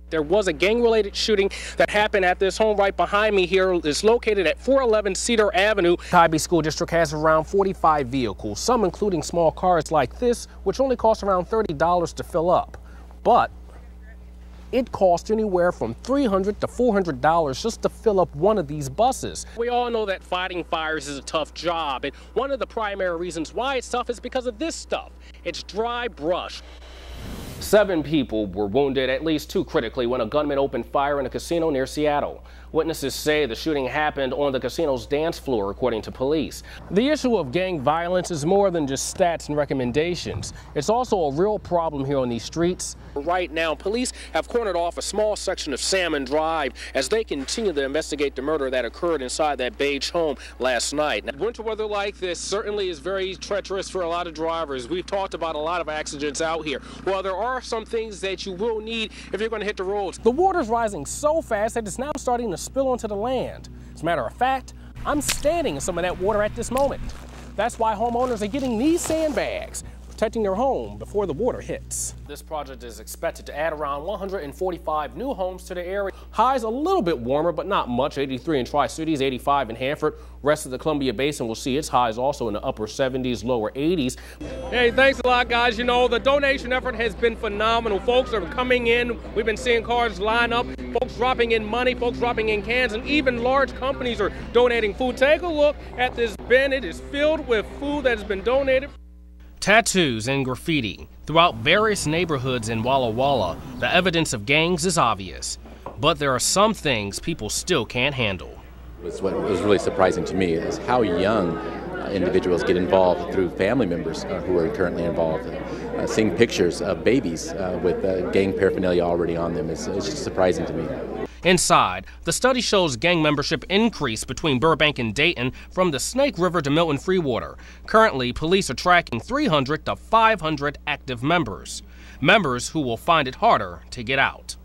There was a gang-related shooting that happened at this home right behind me here. It's located at 411 Cedar Avenue. Tybee School District has around 45 vehicles, some including small cars like this, which only cost around $30 to fill up. But it costs anywhere from $300 to $400 just to fill up one of these buses. We all know that fighting fires is a tough job, and one of the primary reasons why it's tough is because of this stuff. It's dry brush. 7 people were wounded, at least 2 critically, when a gunman opened fire in a casino near Seattle. Witnesses say the shooting happened on the casino's dance floor, according to police. The issue of gang violence is more than just stats and recommendations. It's also a real problem here on these streets. Right now, police have cornered off a small section of Salmon Drive as they continue to investigate the murder that occurred inside that beige home last night. Now, winter weather like this certainly is very treacherous for a lot of drivers. We've talked about a lot of accidents out here. Well, there are some things that you will need if you're going to hit the roads. The water's rising so fast that it's now starting to spill onto the land. As a matter of fact, I'm standing in some of that water at this moment. That's why homeowners are getting these sandbags, protecting their home before the water hits. This project is expected to add around 145 new homes to the area. Highs a little bit warmer, but not much. 83 in Tri-Cities, 85 in Hanford. Rest of the Columbia Basin will see its highs also in the upper 70s, lower 80s. Hey, thanks a lot, guys. You know, the donation effort has been phenomenal. Folks are coming in. We've been seeing cars line up. Folks dropping in money, folks dropping in cans, and even large companies are donating food. Take a look at this bin. It is filled with food that has been donated. Tattoos and graffiti throughout various neighborhoods in Walla Walla. The evidence of gangs is obvious, but there are some things people still can't handle. What was really surprising to me is how young individuals get involved through family members who are currently involved. Seeing pictures of babies with gang paraphernalia already on them is just surprising to me. Inside, the study shows gang membership increased between Burbank and Dayton from the Snake River to Milton Freewater. Currently, police are tracking 300 to 500 active members. Members who will find it harder to get out.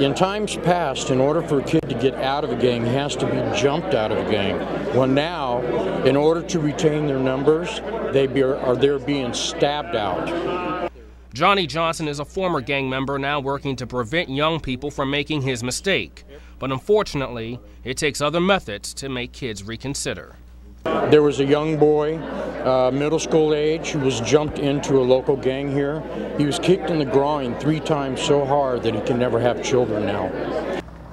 In times past, in order for a kid to get out of a gang, he has to be jumped out of a gang. Well, now, in order to retain their numbers, they're being stabbed out. Johnny Johnson is a former gang member now working to prevent young people from making his mistake. But unfortunately, it takes other methods to make kids reconsider. There was a young boy, middle school age, who was jumped into a local gang here. He was kicked in the groin 3 times so hard that he can never have children now.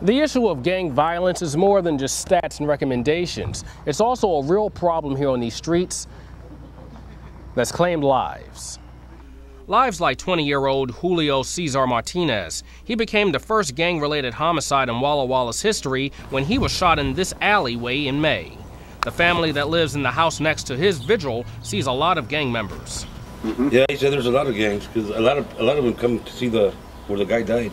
The issue of gang violence is more than just stats and recommendations. It's also a real problem here on these streets that's claimed lives. Lives like 20-year-old Julio Cesar Martinez. He became the first gang-related homicide in Walla Walla's history when he was shot in this alleyway in May. The family that lives in the house next to his vigil sees a lot of gang members. Yeah, he said there's a lot of gangs because a lot of them come to see where the guy died.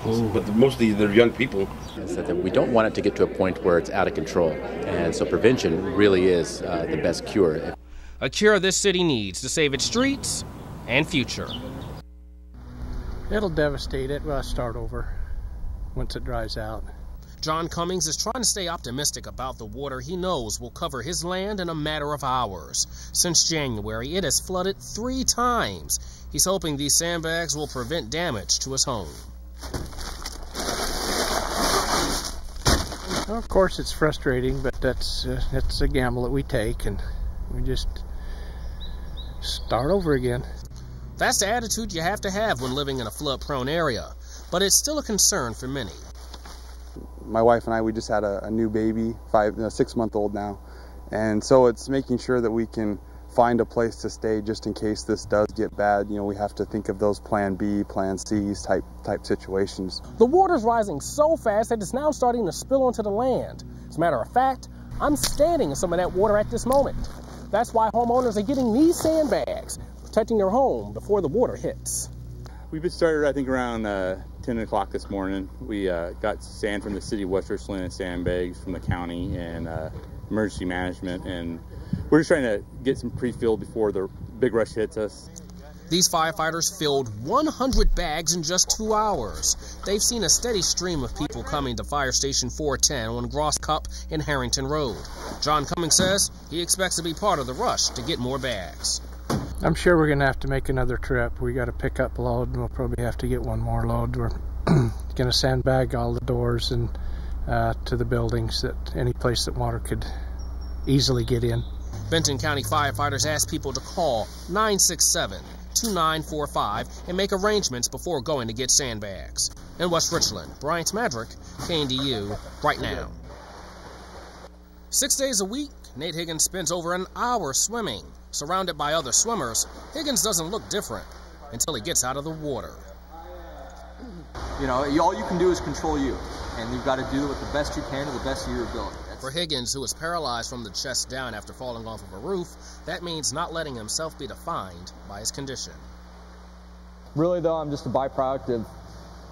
Ooh. But mostly they're young people. That we don't want it to get to a point where it's out of control, and so prevention really is the best cure. A cure this city needs to save its streets and future. It'll devastate it. We'll start over once it dries out. John Cummings is trying to stay optimistic about the water he knows will cover his land in a matter of hours. Since January, it has flooded 3 times. He's hoping these sandbags will prevent damage to his home. Well, of course, it's frustrating, but that's a gamble that we take, and we just start over again. That's the attitude you have to have when living in a flood-prone area, but it's still a concern for many. My wife and I, we just had a new baby, 6-month-old now, and so it's making sure that we can find a place to stay just in case this does get bad. You know, we have to think of those Plan B, Plan C's type situations. The water's rising so fast that it's now starting to spill onto the land. As a matter of fact, I'm standing in some of that water at this moment. That's why homeowners are getting these sandbags, protecting their home before the water hits. We've been started, I think, around 10 o'clock this morning. We got sand from the city of West Richland and sandbags from the county and emergency management, and we're just trying to get some pre-filled before the big rush hits us. These firefighters filled 100 bags in just 2 hours. They've seen a steady stream of people coming to Fire Station 410 on Gross Cup and Harrington Road. John Cummings says he expects to be part of the rush to get more bags. I'm sure we're going to have to make another trip. We got a pickup load, and we'll probably have to get one more load. We're going to sandbag all the doors and to the buildings, that any place that water could easily get in. Benton County firefighters asked people to call 967-2945 and make arrangements before going to get sandbags. In West Richland, Bryant, Maddrick, KNDU, right now. 6 days a week, Nate Higgins spends over an hour swimming. Surrounded by other swimmers, Higgins doesn't look different until he gets out of the water. You know, all you can do is control you, and you've got to do it with the best you can to the best of your ability. For Higgins, who is paralyzed from the chest down after falling off of a roof, that means not letting himself be defined by his condition. Really, though, I'm just a byproduct of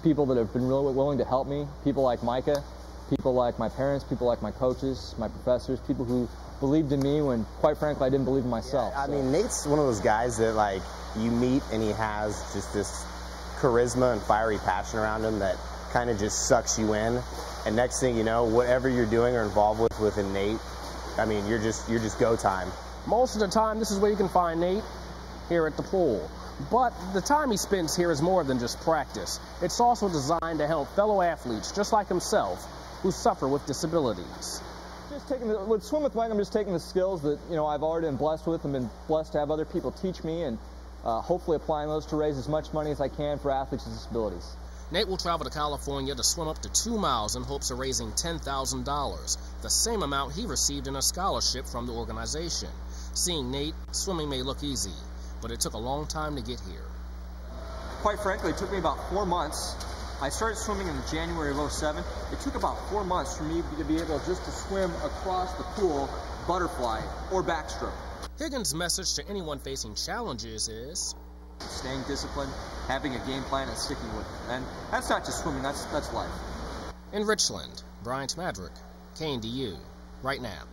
people that have been really willing to help me, people like Micah, people like my parents, people like my coaches, my professors, people who believed in me when, quite frankly, I didn't believe in myself. Yeah, I mean, Nate's one of those guys that, like, you meet and he has just this charisma and fiery passion around him that kind of just sucks you in. And next thing you know, whatever you're doing or involved with Nate, I mean, you're just go time. Most of the time, this is where you can find Nate, here at the pool. But the time he spends here is more than just practice. It's also designed to help fellow athletes, just like himself, who suffer with disabilities. With Swim with Mike, I'm just taking the skills that, you know, I've already been blessed with and been blessed to have other people teach me, and hopefully applying those to raise as much money as I can for athletes with disabilities. Nate will travel to California to swim up to 2 miles in hopes of raising $10,000, the same amount he received in a scholarship from the organization. Seeing Nate, swimming may look easy, but it took a long time to get here. Quite frankly, it took me about 4 months. I started swimming in January of '07. It took about 4 months for me to be able just to swim across the pool, butterfly, or backstroke. Higgins' message to anyone facing challenges is staying disciplined, having a game plan, and sticking with it. And that's not just swimming, that's life. In Richland, Bryant, Maddrick, KNDU, right now.